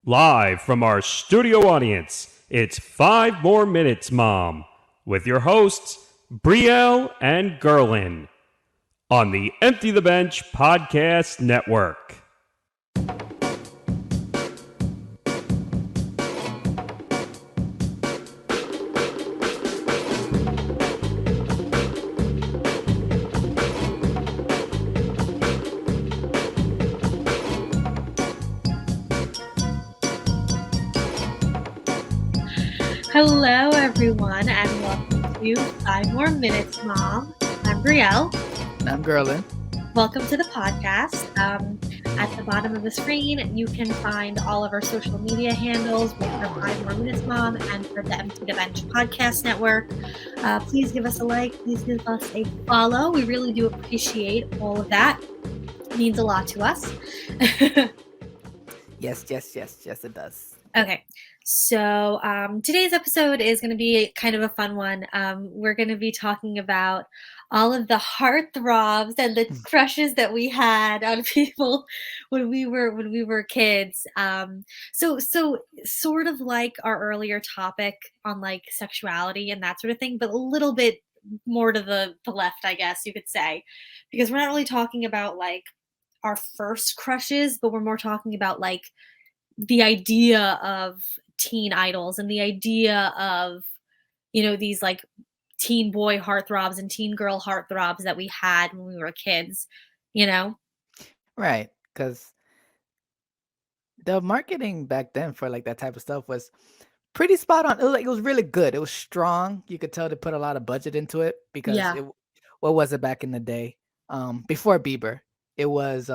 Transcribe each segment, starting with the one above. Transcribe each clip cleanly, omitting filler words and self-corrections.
Live from our studio audience, it's 5 More Minutes, Mom, with your hosts, Brielle and Guerlain, on the Empty the Bench Podcast Network. Hello, everyone, and welcome to 5 More Minutes, Mom. I'm Brielle. And I'm Guerlain. Welcome to the podcast. At the bottom of the screen, you can find all of our social media handles for 5 More Minutes, Mom, and for the Empty the Bench Podcast Network. Please give us a like. Please give us a follow. We really do appreciate all of that. It means a lot to us. Yes, it does. Okay, so today's episode is going to be kind of a fun one. We're going to be talking about all of the heartthrobs and the crushes that we had on people when we were kids. So sort of like our earlier topic on like sexuality and that sort of thing, but a little bit more to the left, I guess you could say, because we're not really talking about like our first crushes, but we're more talking about like the idea of teen idols and the idea of, these like teen boy heartthrobs and teen girl heartthrobs that we had when we were kids, Right, because the marketing back then for like that type of stuff was pretty spot on. It was really good. It was strong. You could tell they put a lot of budget into it because Yeah. what was it back in the day? Before Bieber, it was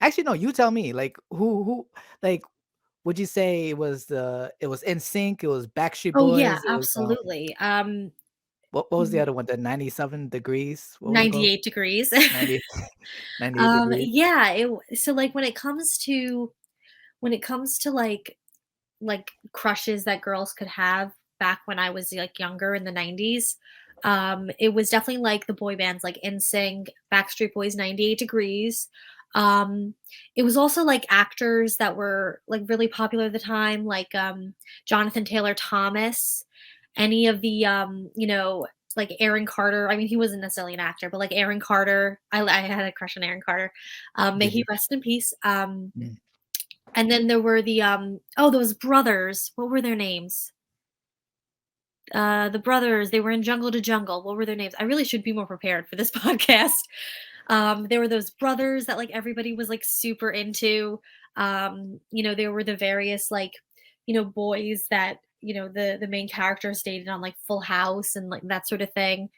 actually no. You tell me. Like who like would you say it was NSYNC? It was Backstreet Oh yeah, Boys. It was absolutely. what was the other one? The 97 degrees. What was it called? 98 degrees. 90, 98 degrees. Yeah, so like when it comes to like crushes that girls could have back when I was like younger in the 90s. It was definitely like the boy bands like NSYNC, Backstreet Boys, 98 Degrees. It was also like actors that were like really popular at the time, like Jonathan Taylor Thomas, any of the like Aaron Carter. I mean, he wasn't necessarily an actor, but like Aaron Carter. I had a crush on Aaron Carter. May Did he you? rest in peace. Mm. And then there were the those brothers. What were their names? The brothers, they were in Jungle to Jungle. What were their names? I really should be more prepared for this podcast. There were those brothers that like everybody was like super into. There were the various like, boys that, the main characters dated on like Full House and like that sort of thing.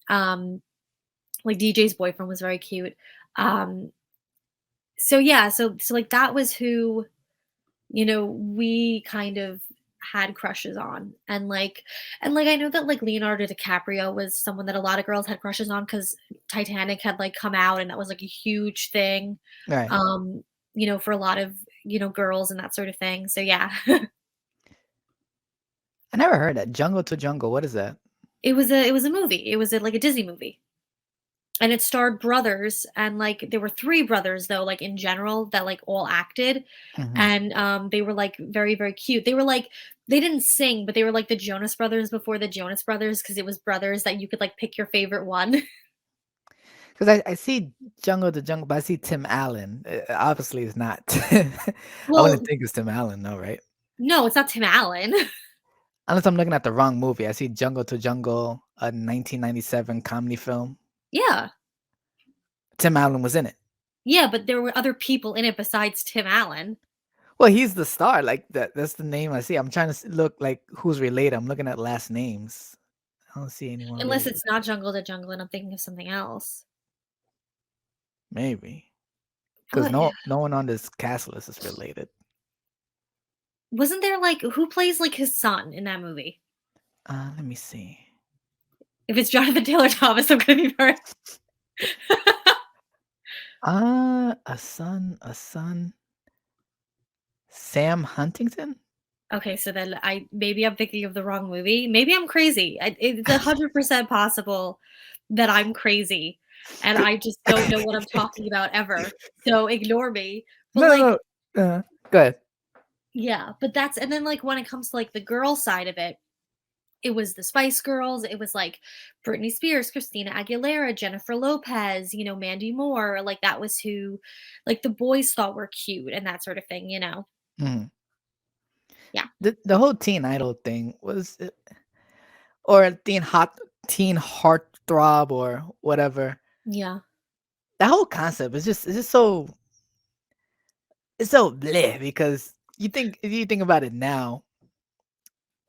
Like DJ's boyfriend was very cute. So yeah, so like that was who, we kind of had crushes on. And I know that like Leonardo DiCaprio was someone that a lot of girls had crushes on because Titanic had like come out and that was like a huge thing, Right. for a lot of, girls and that sort of thing. So yeah. I never heard that. Jungle to Jungle. What is that? It was a movie. It was like a Disney movie. And it starred brothers, and like there were three brothers though, like in general that like all acted, Mhm. and they were like very very cute. They were like they didn't sing, but they were like the Jonas Brothers before the Jonas Brothers because it was brothers that you could like pick your favorite one. Because I see Jungle to Jungle, but I see Tim Allen. Obviously, it's not. I Well, wouldn't think it's Tim Allen, though, right? no, it's not Tim Allen. Unless I'm looking at the wrong movie. I see Jungle to Jungle, a 1997 comedy film. Yeah, Tim Allen was in it. yeah, but there were other people in it besides Tim Allen. Well, he's the star. Like that's the name I see. I'm trying to look like who's related. I'm looking at last names. I don't see anyone Unless related. it's not Jungle to Jungle, and I'm thinking of something else. Maybe because What no one on this cast list is related. wasn't there like who plays like his son in that movie? Let me see. If it's Jonathan Taylor Thomas, I'm gonna be very. A son. Sam Huntington? Okay, so then maybe I'm thinking of the wrong movie. Maybe I'm crazy. It's 100% possible that I'm crazy, and I just don't know what I'm talking about ever. So ignore me. But like, No. Go ahead. Yeah, but that's and then, like, when it comes to, like, the girl side of it, it was the Spice Girls, it was, like, Britney Spears, Christina Aguilera, Jennifer Lopez, Mandy Moore, like, that was who, like, the boys thought were cute and that sort of thing, you know? Mhm. Yeah, The whole teen idol thing was, or teen heartthrob or whatever. yeah. That whole concept is just so it's so bleh because if you think about it now,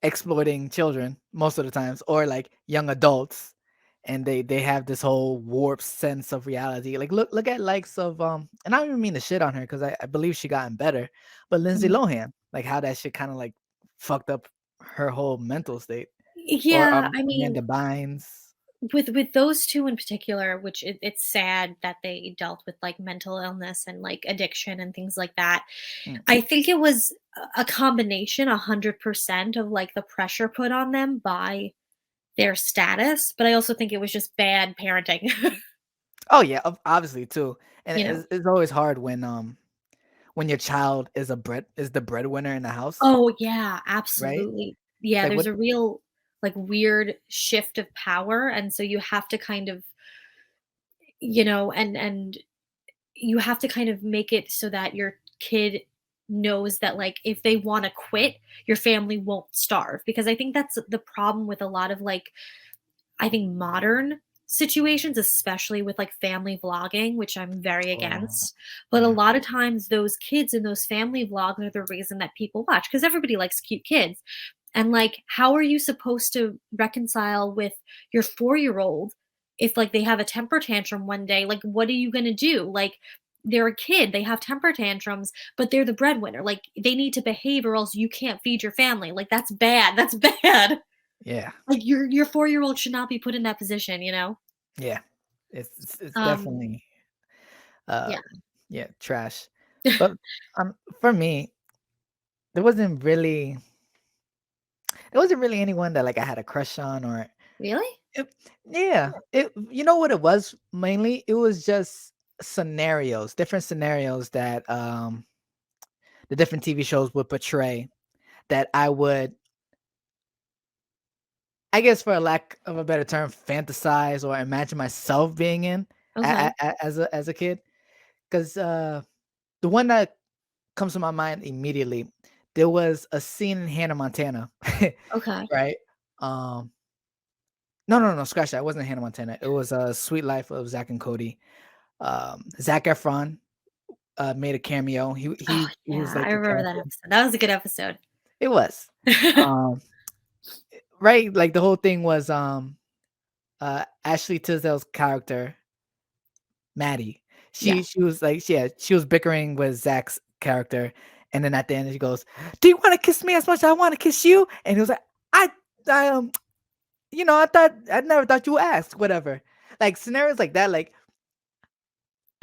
exploiting children most of the times or like young adults, and they have this whole warped sense of reality. Like look at likes of and I don't even mean to shit on her because I believe she gotten better, but Lindsay Mhm. Lohan, like how that shit kind of like fucked up her whole mental state. Or Yeah, I mean, Amanda Bynes. with those 2 in particular, which it's sad that they dealt with, like, mental illness and, like, addiction and things like that. Mm. I think it was a combination 100% of, like, the pressure put on them by their status, but I also think it was just bad parenting, Oh yeah, obviously too. And you know? it's always hard when your child is the breadwinner in the house, Oh, yeah, right? absolutely. Yeah, Like there's what a real, like, weird shift of power, and so you have to kind of, and you have to kind of make it so that your kid knows that, like, if they wanna quit, your family won't starve, because I think that's the problem with a lot of, like, I think modern situations, especially with like family vlogging, which I'm very Oh, against. But a yeah. lot of times, those kids in those family vlogs are the reason that people watch because everybody likes cute kids. And like, how are you supposed to reconcile with your 4-year old if like they have a temper tantrum one day? Like, what are you going to do? Like, they're a kid, they have temper tantrums, but they're the breadwinner. Like, they need to behave or else you can't feed your family. Like, that's bad. That's bad. Yeah. Like, your 4-year-old should not be put in that position, you know? Yeah. It's Um, definitely uh yeah. yeah, trash. But for me, there wasn't really anyone that like I had a crush on or Really? it, yeah. It you know what it was mainly? It was just different scenarios that the different TV shows would portray that I would, I guess, for a lack of a better term, fantasize or imagine myself being in Okay. as a kid. Because the one that comes to my mind immediately, there was a scene in Hannah Montana, Okay. right? No, scratch that. It wasn't Hannah Montana. It was a Sweet Life of Zach and Cody. Zac Efron made a cameo. Oh, He was yeah, I like a remember that character. episode. That was a good episode. It was. Um, right, like the whole thing was Ashley Tisdale's character, Maddie. Yeah. She was like, yeah, she was bickering with Zach's character, and then at the end she goes, "Do you want to kiss me as much as I want to kiss you?" And he was like, "I, I I never thought you asked, whatever." Like scenarios like that, like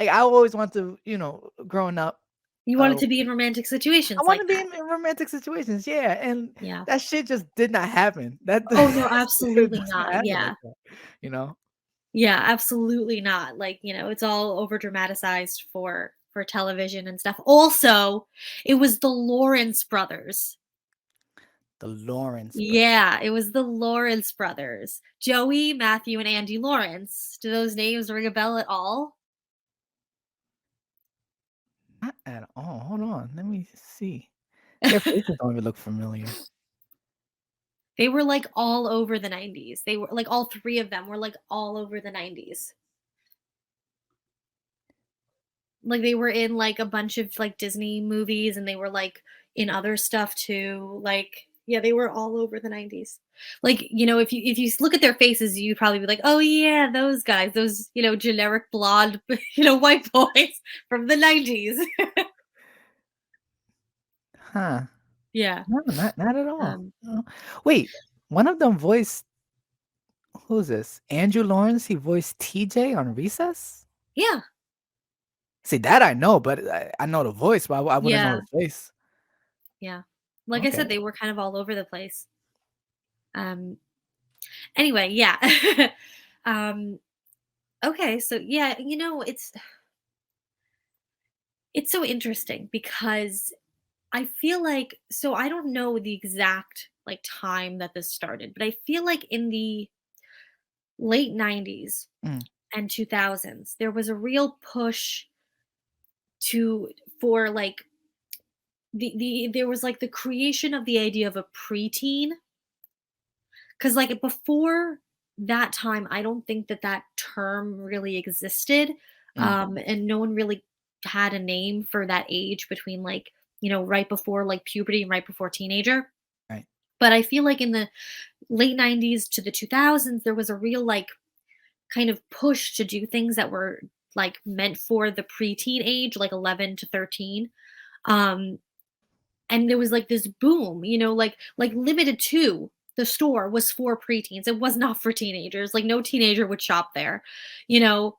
I always want to, growing up, You wanted uh, to be in romantic I situations want like to be that. in romantic situations, yeah, and Yeah. that shit just did not happen. That Oh, no, it absolutely does not not. happen like Yeah. that, you know? Yeah, absolutely not. Like, it's all over dramatized for television and stuff. Also, it was the Lawrence brothers. The Lawrence brothers. Yeah, it was the Lawrence brothers. Joey, Matthew, and Andy Lawrence. Do those names ring a bell at all? Not at all. Hold on, let me see. Their faces don't even look familiar. They were, like, all over the '90s. They were like, all 3 of them were, like, all over the '90s. Like, they were in, like, a bunch of, like, Disney movies, and they were, like, in other stuff too. Like, yeah, they were all over the '90s. Like, if you look at their faces, you'd probably be like, "Oh, yeah, those guys, those, generic blonde, white boys from the '90s." Huh. Yeah. No, not at all. Um, No. Wait, one of them voiced who's this? Andrew Lawrence, he voiced TJ on Recess? yeah, See, that I know, but I know the voice, but I wouldn't know yeah, the face. yeah. Like I Okay. said, they were kind of all over the place. Um, anyway, yeah. Um, okay, so yeah, it's so interesting because I feel like, so I don't know the exact like time that this started, but I feel like in the late 90s Mm, and 2000s there was a real push to for like the there was like the creation of the idea of a preteen. Because, like, before that time, I don't think that that term really existed, mm, and no one really had a name for that age between, like, you know, right before, like, puberty and right before teenager. right. But I feel like in the late 90s to the 2000s, there was a real, like, kind of push to do things that were, like, meant for the preteen age, like 11 to 13. Um, and there was like this boom, you know, like Limited 2, the store was for preteens. It was not for teenagers. Like no teenager would shop there. You know,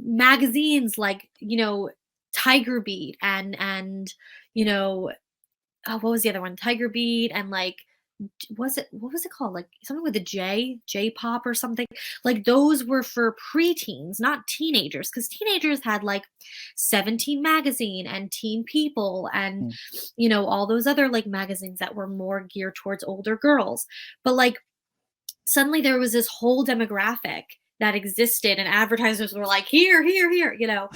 magazines like, you know, Tiger Beat and you know, what was the other one? Tiger Beat and like was it what was it called? Like something with a J, J pop or something. Like those were for preteens, not teenagers, because teenagers had like 17 magazine and Teen People and Mm, you know all those other like magazines that were more geared towards older girls. But like suddenly there was this whole demographic that existed and advertisers were like here, here, here, you know.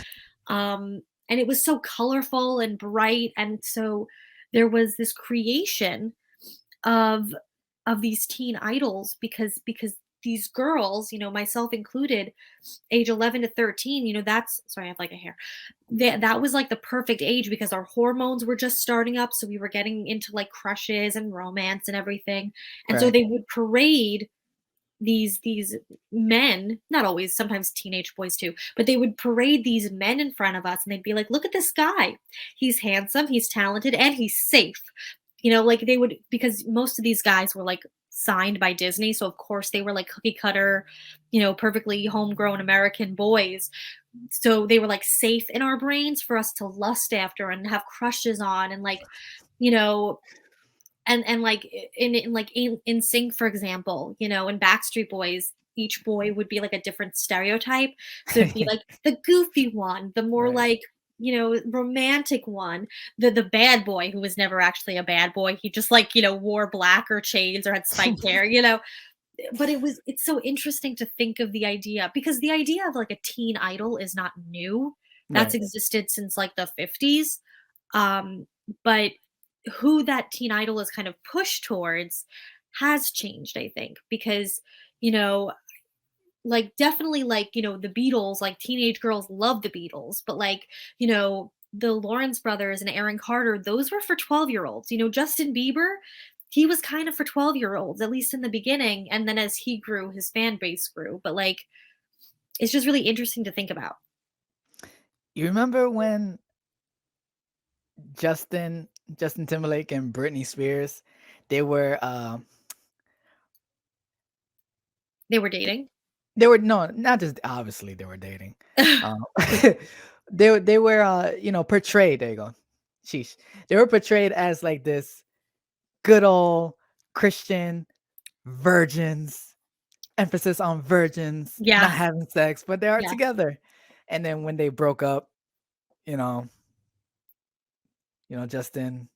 And it was so colorful and bright and so there was this creation of these teen idols because these girls, you know, myself included, age 11 to 13, you know, that's sorry, I have like a hair. That was like the perfect age because our hormones were just starting up, so we were getting into like crushes and romance and everything. And so right. they would parade these men, not always, sometimes teenage boys too, but they would parade these men in front of us and they'd be like, "Look at this guy. He's handsome, he's talented, and he's safe." You know, like they would because most of these guys were like signed by Disney, so of course they were like cookie cutter, you know, perfectly homegrown American boys. So they were like safe in our brains for us to lust after and have crushes on and like, you know, and like in like in sync for example, you know, in Backstreet Boys each boy would be like a different stereotype, so it'd be like the goofy one, the more Right. like, you know, romantic one, the bad boy who was never actually a bad boy, he just like, you know, wore black or chains or had spiked hair, you know. But it's so interesting to think of the idea because the idea of like a teen idol is not new, that's Right. existed since like the 50s. But who that teen idol is kind of pushed towards has changed, I think, because, you know, like definitely like, you know, the Beatles, like teenage girls love the Beatles, but like, you know, the Lawrence brothers and Aaron Carter, those were for 12-year-olds. You know, Justin Bieber, he was kind of for 12-year-olds, at least in the beginning. And then as he grew, his fan base grew. But like, it's just really interesting to think about. You remember when Justin Timberlake and Britney Spears, they were They were dating. they were no, not just obviously they were dating. Um, they were you know, portrayed. There you go. Sheesh. They were portrayed as like this good old Christian virgins, emphasis on virgins, not Yeah. having sex, but they are Yeah. together. And then when they broke up, you know, Justin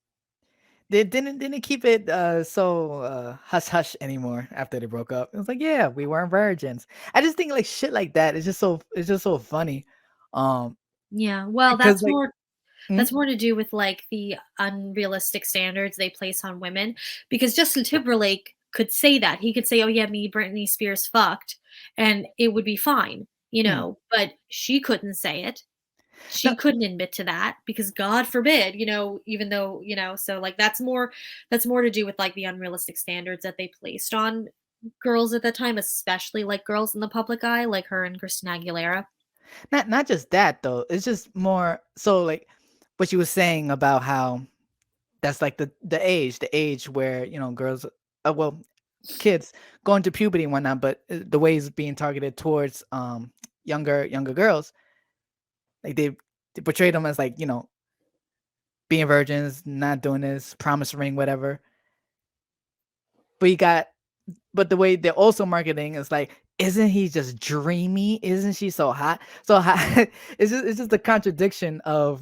they didn't keep it so hush hush anymore after they broke up. It was like, yeah, we weren't virgins. I just think like shit like that. It's just so funny. Um Yeah. Well, because like mm, that's more to do with like the unrealistic standards they place on women because Justin yeah, Timberlake could say that. He could say, "Oh yeah, me Britney Spears fucked," and it would be fine, you mm. know, but she couldn't say it. No, She couldn't admit to that because God forbid, you know, even though, you know, so like that's more to do with like the unrealistic standards that they placed on girls at that time, especially like girls in the public eye, like her and Christina Aguilera. not just that though. It's just more so like what you were saying about how that's like the age where, you know, girls well, kids going to puberty and whatnot, but the way it's being targeted towards younger girls, like they portray them as like, you know, being virgins, not doing this, promise ring, whatever. But you got but the way they're also marketing is like, isn't he just dreamy? Isn't she so hot? So hot. It's just the contradiction of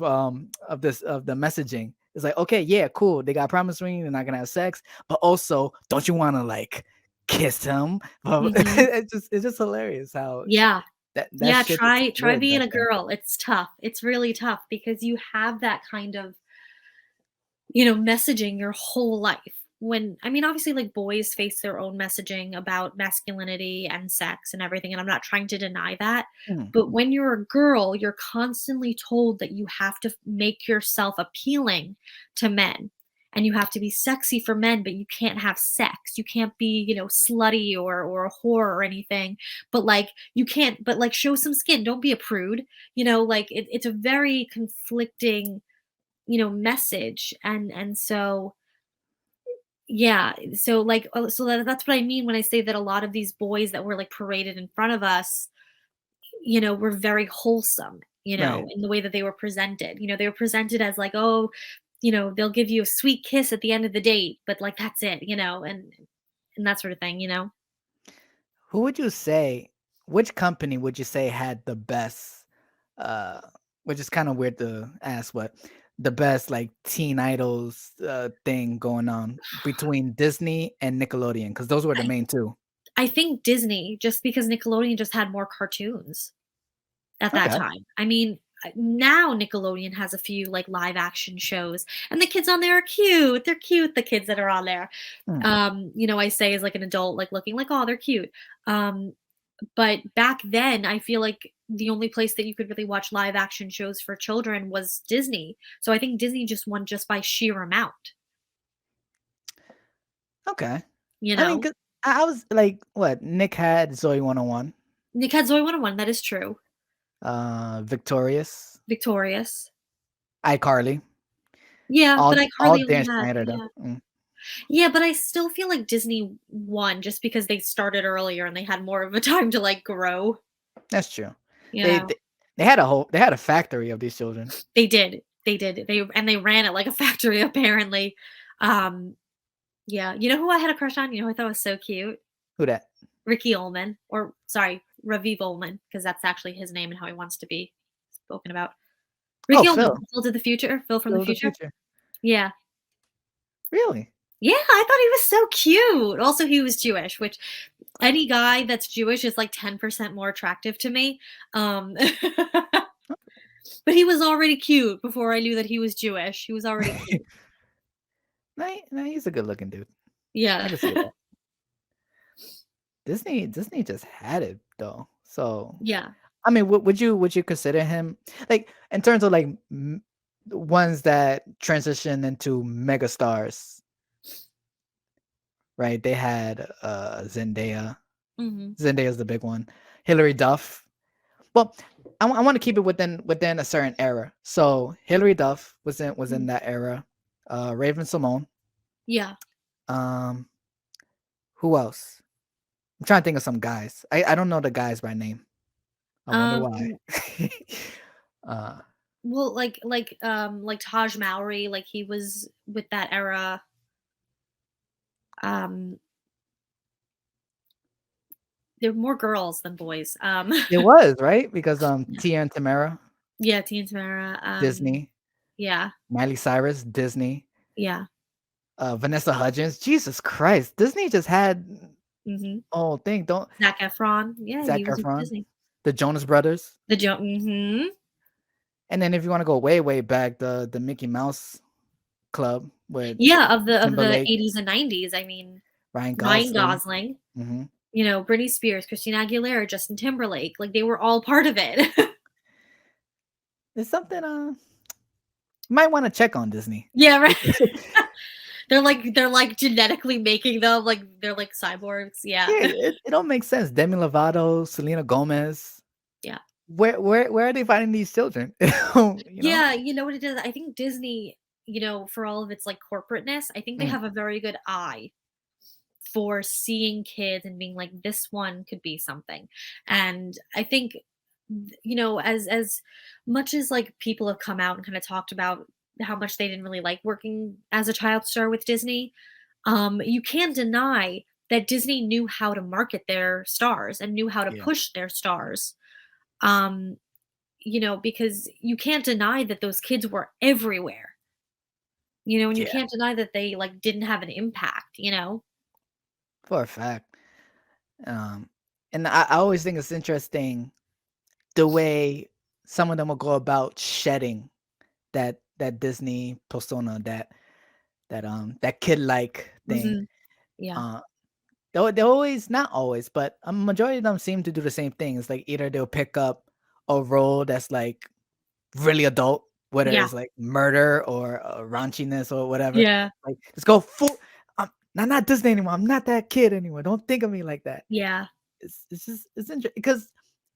this of the messaging. It's like, okay, yeah, cool. They got promise ring. They're not gonna have sex, but also, don't you want to like kiss him? Well, Mhm. it's just hilarious how Yeah. that Yeah, shit just try slid being back a then. girl. It's tough. It's really tough because you have that kind of, messaging your whole life. When I mean, obviously, like, boys face their own messaging about masculinity and sex and everything, and I'm not trying to deny that. Mm, But when you're a girl, you're constantly told that you have to make yourself appealing to men. And you have to be sexy for men, but you can't have sex. You can't be, slutty or a whore or anything. But like you can't, but like show some skin. Don't be a prude. Like it's a very conflicting, message. And so yeah, so like so that's what I mean when I say that a lot of these boys that were like paraded in front of us, were very wholesome, right. in the way that they were presented. They were presented as like, oh, they'll give you a sweet kiss at the end of the date, but like that's it, and that sort of thing. Who would you say? Which company would you say had the best? Uh, which is kind of weird to ask, but the best like teen idols thing going on between Disney and Nickelodeon, because those were the I main two. I think Disney, just because Nickelodeon just had more cartoons at that Okay. time. I mean, now Nickelodeon has a few like live action shows, and the kids on there are cute. They're cute, the kids that are on there. Hmm. I say as like an adult, like looking like, oh, they're cute. Um, but back then, I feel like the only place that you could really watch live action shows for children was Disney. So I think Disney just won just by sheer amount, Okay. you I mean, know? 'cause I was like, what? Nick had Zoe 101, Nick had Zoe 101, that is true. Victorious, Victorious. iCarly, Yeah, but all iCarly only Dan had Schneider though. yeah. Mm, Yeah, but I still feel like Disney won just because they started earlier and they had more of a time to, like, grow, that's true. you They, know? they they had a factory of these children. They did, they did, they ran it like a factory apparently. Um, yeah, you know who I had a crush on? You know who I thought was so cute? Who that? Ricky Ullman, or sorry, Raviv Ullman, because that's actually his name and how he wants to be spoken about. Oh, Ricky Ullman, Phil. Phil from the Phil of the future? future. Yeah. Really? Yeah, I thought he was so cute. Also, he was Jewish, which any guy that's Jewish is like 10% more attractive to me. But he was already cute before I knew that he was Jewish. He was already cute. No, he's a good looking dude. I Yeah. can see that. Disney just had it though. So Yeah. I mean, would you consider him like in terms of like ones that transition into mega stars, right? They had Zendaya. Mhm. Zendaya's the big one. Hilary Duff. Well, I want to keep it within a certain era. So Hilary Duff was in Mhm. that era. Raven Simone. Yeah. Um, who else? I'm trying to think of some guys. I don't know the guys by name. I wonder why. Um, uh, well, like Taj Mowry, like he was with that era. Um, there were more girls than boys. it was right because Tia and Tamara, Yeah, Teen Tamara. Disney, Yeah, Miley Cyrus, Disney, yeah. Vanessa Hudgens. Jesus Christ, Disney just had Mhm. oh thing. Don't Zac Efron. Yeah, Zac he was with Efron, Disney. the Jonas Brothers, The Joe. Mhm. and then if you want to go way back, the Mickey Mouse Club with Yeah, of the Timberlake, 80s and 90s. I mean, Ryan Ryan Gosling. Gosling, Hmm. Britney Spears, Christina Aguilera, Justin Timberlake, like they were all part of it. It's something you might want to check on Disney. Yeah, right. They're like genetically making them like they're like cyborgs. Yeah. Yeah, it don't make sense. Demi Lovato, Selena Gomez. Yeah. Where are they finding these children? You know? Yeah, you know what it is? I think Disney, for all of its like corporateness, I think they Mm, have a very good eye for seeing kids and being like this one could be something. And I think as much as like people have come out and kind of talked about how much they didn't really like working as a child star with Disney, you can't deny that Disney knew how to market their stars and knew how to yeah. push their stars. Um, because you can't deny that those kids were everywhere. And you Yeah, can't deny that they, like, didn't have an impact, for a fact. Um, and I always think it's interesting the way some of them will go about shedding that Disney persona, that kid-like thing. Mhm. Yeah. Uh, they always, not always, but a majority of them seem to do the same thing. It's like either they'll pick up a role that's like really adult, whether Yeah. it's like murder or raunchiness or whatever. Yeah. Like, let's go full. I'm not Disney anymore. I'm not that kid anymore. Don't think of me like that. Yeah. It's just it's interesting because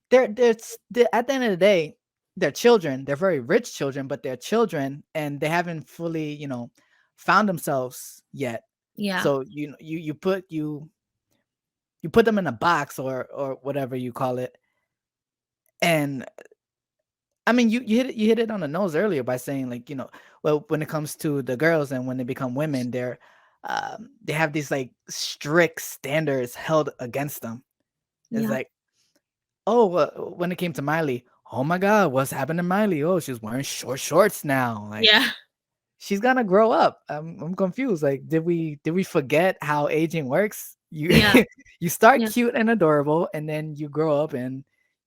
they're at the end of the day, they're children. They're very rich children, but they're children and they haven't fully, found themselves yet. Yeah. So you put them in a box or whatever you call it. And I mean, you hit it on the nose earlier by saying, like, well, when it comes to the girls and when they become women, they have these like strict standards held against them. It's Yeah. like, oh, when it came to Miley, oh my God, what's happened to Miley? Oh, she's wearing short shorts now. Like, Yeah. she's gonna grow up. I'm confused. Like, did we forget how aging works? You Yeah. you start Yeah. cute and adorable, and then you grow up and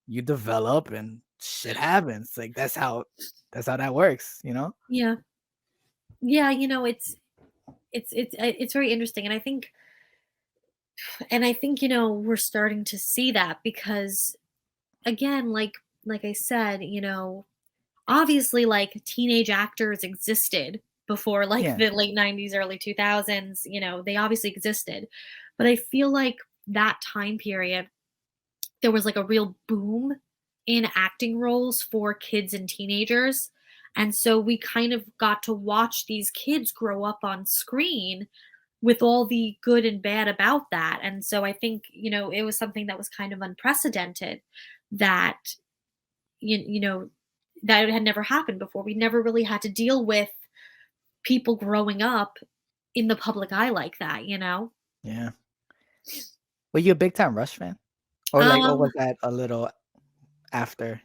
you develop, and shit happens. Like, that's how that works. Yeah. Yeah, it's very interesting, and I think, we're starting to see that because, again, like I said, obviously, like, teenage actors existed before, like, Yeah, the late 90s, early 2000s. They obviously existed, but I feel like that time period, there was, like, a real boom in acting roles for kids and teenagers, and so we kind of got to watch these kids grow up on screen with all the good and bad about that. And so I think, it was something that was kind of unprecedented, that you know that had never happened before. We never really had to deal with people growing up in the public eye like that. yeah. Were you a big time Rush fan, or Um was that a little after?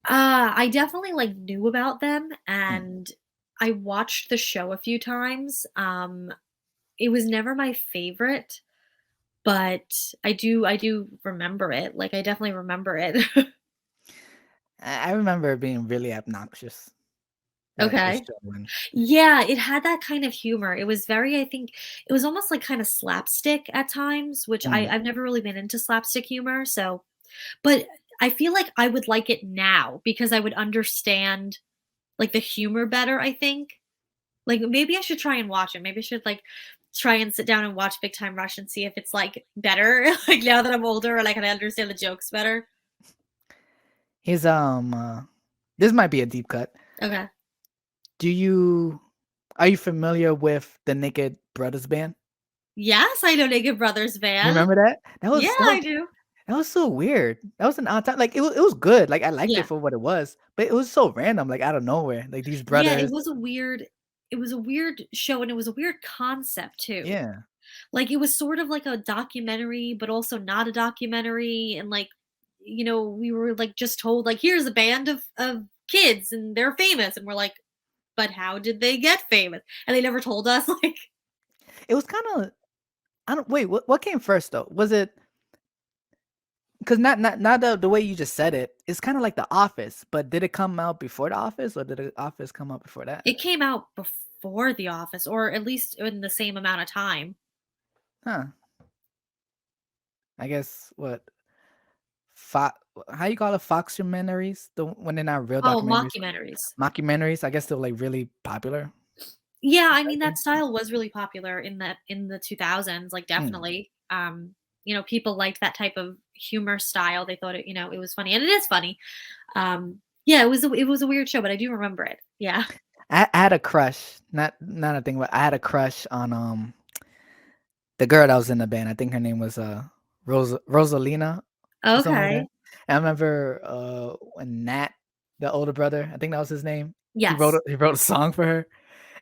I definitely, like, knew about them, Mm. and I watched the show a few times. It was never my favorite, but I do remember it. Like, I definitely remember it. I remember it being really obnoxious. The Okay. show when Yeah, it had that kind of humor. It was very, I think it was almost like kind of slapstick at times, which mm, I've never really been into slapstick humor. So, but I feel like I would like it now because I would understand, like, the humor better, I think. Like, maybe I should try and watch it. Maybe I should, like, try and sit down and watch Big Time Rush and see if it's, like, better, like, now that I'm older and I can understand the jokes better. he's this might be a deep cut. Okay. Do you Are you familiar with the Naked Brothers band? Yes, I know Naked Brothers You Band. remember that? That Yeah, was that I was do. that was so weird. That was an odd time. Like, it was good. Like, I liked Yeah. it for what it was, but it was so random, like out of nowhere. Like, these Yeah, brothers. it was a weird show, and it was a weird concept too. Yeah. Like, it was sort of like a documentary, but also not a documentary, and, like, we were, like, just told, like, here's a band of kids and they're famous, and we're like, but how did they get famous? And they never told us. Like, It was kinda, I don't wait, what came first though? Was it, 'cause not the way you just said it, it's kinda like The Office, but did it come out before The Office, or did The Office come out before that? it came out before The Office, or at least in the same amount of time. Huh. I guess what Fo how you call it, Foxumentaries? The when they're not real Oh, documentaries? mockumentaries. Mockumentaries, I guess they're, like, really popular Yeah, I back mean, that then? style was really popular in the 2000s, like, Mm. definitely. People liked that type of humor style. They thought it was funny, and it is funny. Yeah, it was a weird show, but I do remember it. Yeah. I had a crush, not a thing, but I had a crush on, the girl that was in the band. I think her name was, Rosalina or something like that. Okay. And I remember, when Nat, the older brother, I think that was his name, Yes. he wrote a song for her,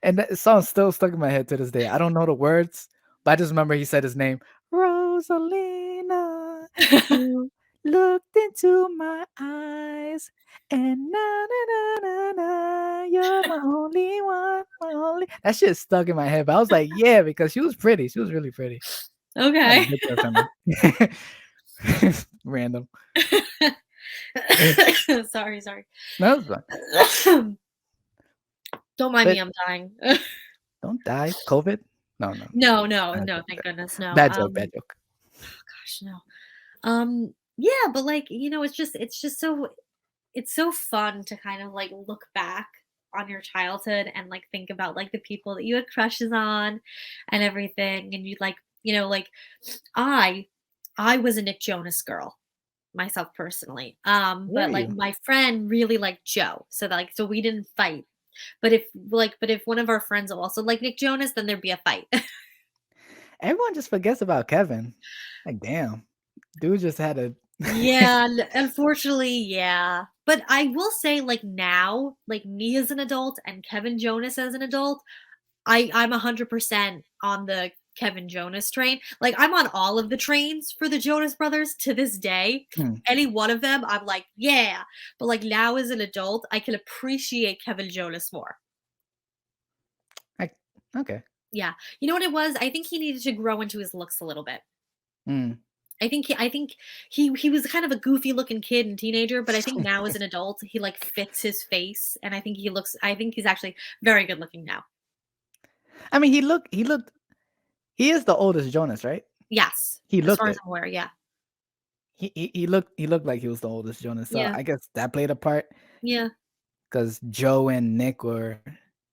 and that song's still stuck in my head to this day. I don't know the words, but I just remember he said his name, "Rosalina, you looked into my eyes, and na na na na na, you're my only one, my only. That shit stuck in my head. But I was like, yeah, because she was pretty. She was really pretty. I had a Okay. good crush on her. Random. Sorry, sorry. No, that's fine. Don't mind me, But I'm dying. don't die. COVID? No, no. No, no, Bad no, joke. thank goodness, no. Bad joke. Bad joke. Gosh, no. Yeah, but like, it's just it's so fun to kind of like look back on your childhood and like think about like the people that you had crushes on and everything. And you'd like, like I I was a Nick Jonas girl myself personally. Where are But like you? my friend really liked Joe. So we didn't fight. But if one of our friends also liked Nick Jonas, then there'd be a fight. Everyone just forgets about Kevin. Like, damn. Dude just had a Yeah, unfortunately, yeah. But I will say, like now, like me as an adult and Kevin Jonas as an adult, I'm 100% on the Kevin Jonas train. Like I'm on all of the trains for the Jonas Brothers to this day. Hmm, Any one of them, I'm like, yeah. But like now as an adult, I can appreciate Kevin Jonas more. like, okay. Yeah. You know what it was? I think he needed to grow into his looks a little bit. Mm. I think he was kind of a goofy looking kid and teenager, but I think now as an adult, he like fits his face, and I think he's actually very good looking now. I mean, he is the oldest Jonas, right? Yes, He as looked far as it. I'm aware, yeah. He looked like he was the oldest Jonas. So Yeah, I guess that played a part yeah, because Joe and Nick were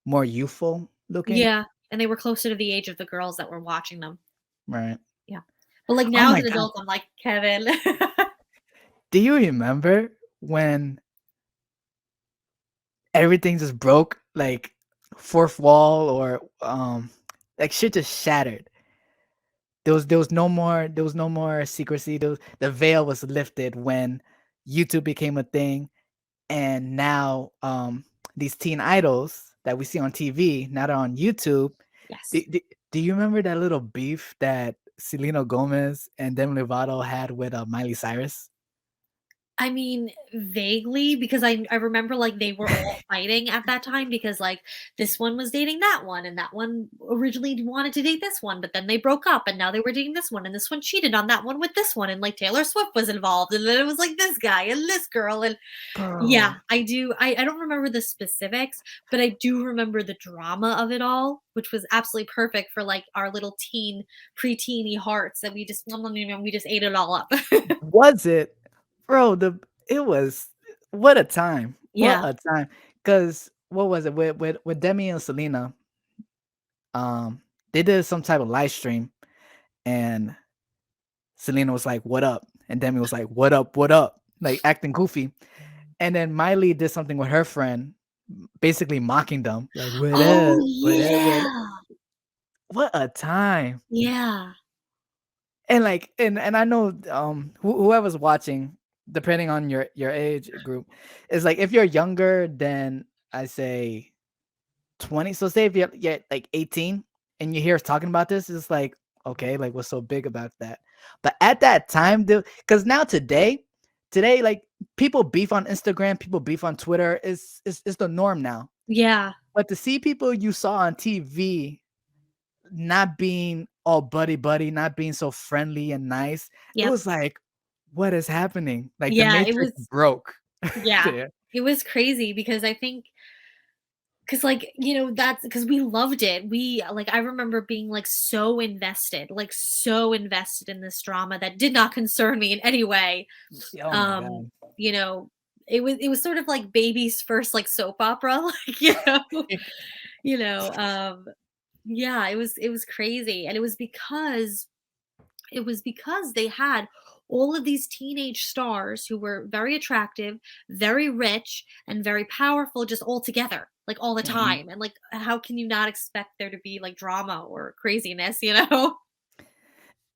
more youthful looking, yeah, and they were closer to the age of the girls that were watching them. right? Yeah. But like Oh now as my an god. adult, I'm like, "Kevin." Do you remember when everything just broke, like fourth wall or like shit just shattered? There was no more secrecy. The veil was lifted when YouTube became a thing, and now these teen idols that we see on TV now they're on YouTube. Do, Yes. do, do you remember that little beef that Selena Gomez and Demi Lovato had with Miley Cyrus? I mean, vaguely, because I remember, like, they were all fighting at that time because, like, this one was dating that one, and that one originally wanted to date this one, but then they broke up, and now they were dating this one, and this one cheated on that one with this one, and, like, Taylor Swift was involved, and then it was, like, this guy and this girl, and yeah, Bro, I do. I don't remember the specifics, but I do remember the drama of it all, which was absolutely perfect for, like, our little preteeny hearts that we just ate it all up. was it? Bro, it was what a time. What Yeah. a time. Cause what was it with Demi and Selena? They did some type of live stream and Selena was like, "What up?" And Demi was like, "What up? What up?" Like acting goofy. And then Miley did something with her friend, basically mocking them, like, "What Oh, up? What up? What up?" yeah. What a time. Yeah. And like, and I know whoever's watching, depending on your age group, is like if you're younger than I say 20. So say if you're like 18 and you hear us talking about this, it's like, okay, like what's so big about that? But at that time, because now today, like people beef on Instagram, people beef on Twitter is the norm now. Yeah. But to see people you saw on TV not being all buddy buddy, not being so friendly and nice, it Yep. was like, what is happening? Like the Yeah, it Matrix was broke yeah. there. It was crazy because I think 'cause, like, that's because we loved it. I remember being, like, so invested in this drama that did not concern me in any way. Oh my Um, god. you know, it was sort of like baby's first, like, soap opera, you know, yeah, it was crazy, and it was because they had all of these teenage stars who were very attractive, very rich, and very powerful just all together, like all the Mhm. time. And like, how can you not expect there to be like drama or craziness?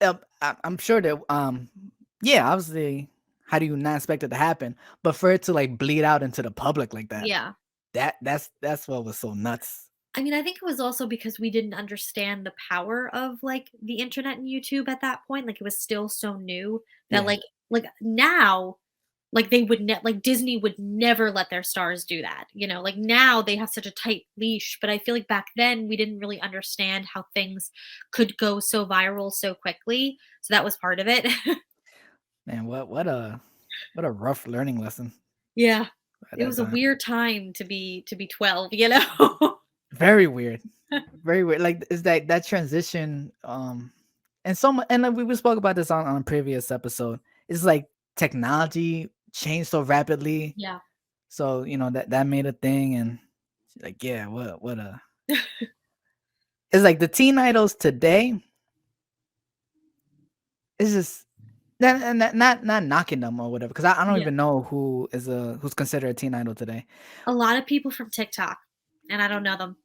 I'm sure that yeah, obviously, how do you not expect it to happen? But for it to like bleed out into the public like that, Yeah. that's what was so nuts. I mean, I think it was also because we didn't understand the power of like the internet and YouTube at that point. Like it was still so new that Yeah. like like now, like they would like Disney would never let their stars do that. Like now they have such a tight leash, but I feel like back then we didn't really understand how things could go so viral so quickly. So that was part of it. Man, what a rough learning lesson. Yeah. At It that was a time. weird time to be 12. Very weird. Very weird. Like is that transition and and like we spoke about this on a previous episode. It's like technology changed so rapidly. Yeah. So, that made a thing and like yeah, what a it's like the teen idols today is just not knocking them or whatever because I don't Yeah. even know who's considered a teen idol today. A lot of people from TikTok, and I don't know them.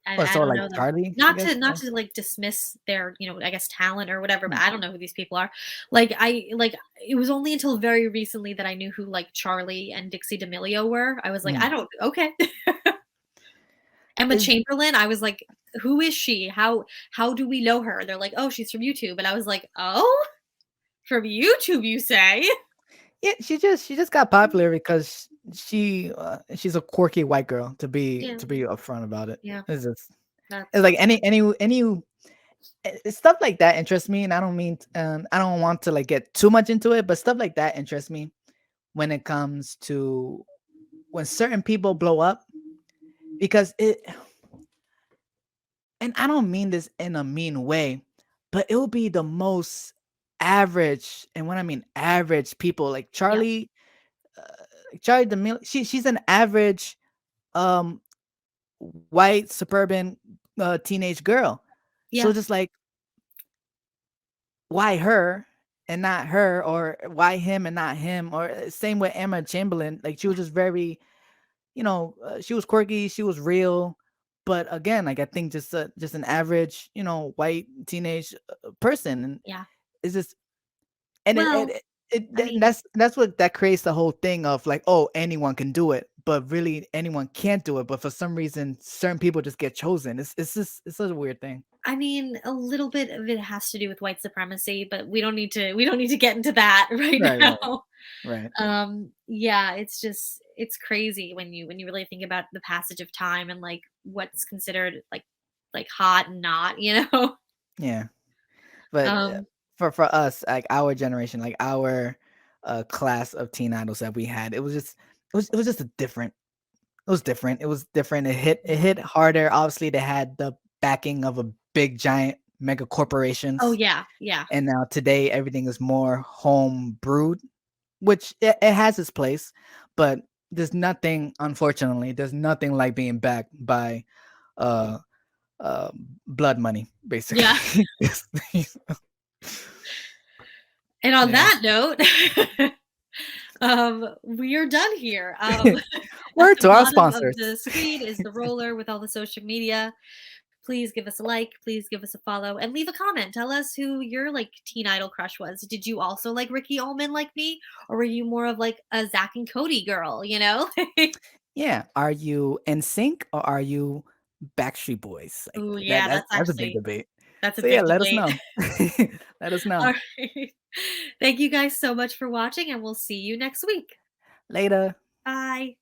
Oh, I so don't like know them. Charlie, I Not guess. to not to like dismiss their, I guess talent or whatever, but Mm. I don't know who these people are. Like it was only until very recently that I knew who like Charlie and Dixie D'Amelio were. I was like, I Mm. don't okay. Emma Is Chamberlain, I was like, who is she? How do we know her? They're like, oh, she's from YouTube. And I was like, oh, from YouTube, you say? Yeah, she just got popular because she's a quirky white girl Yeah, to be upfront about it. yeah. It's That's like stuff like that interests me, and I don't want to like get too much into it, but stuff like that interests me when it comes to when certain people blow up because and I don't mean this in a mean way, but it will be the most average, and when I mean average people, like yeah, Charlie D'Amelio, she's an average um white suburban teenage girl. So yeah, just like why her and not her, or why him and not him, or same with Emma Chamberlain. Like she was just very, she was quirky, she was real, but again, like I think just an average, white teenage person, and yeah. it's just and Well, I mean, that's what that creates the whole thing of like, oh, anyone can do it, but really anyone can't do it, but for some reason certain people just get chosen. It's such a weird thing. a little bit of it has to do with white supremacy, but we don't need to get into that right Right, right, now. right. Yeah, it's crazy when you really think about the passage of time and like what's considered like hot and not. Yeah. But Um, for us, like our generation, like our class of teen idols that we had, it was just a different. It was different. It was different. It hit harder. Obviously, they had the backing of a big giant mega oh corporations, yeah, yeah, and now today everything is more home brewed, which it has its place, but there's nothing like being backed by uh uh blood money, yeah. basically. And on Yeah. that note, we are done here. At Word the to our bottom of sponsors. the screen is the roller with all the social media. Please give us a like, please give us a follow, and leave a comment. Tell us who your like teen idol crush was. Did you also like Ricky Ullman like me, or were you more of like a Zach and Cody girl? Yeah. Are you NSYNC or are you Backstreet Boys? Like Oh that yeah, that's that's a big debate. that's a So yeah, big let us debate. know. Let us All know. right. Thank you guys so much for watching, and we'll see you next week. Later. Bye.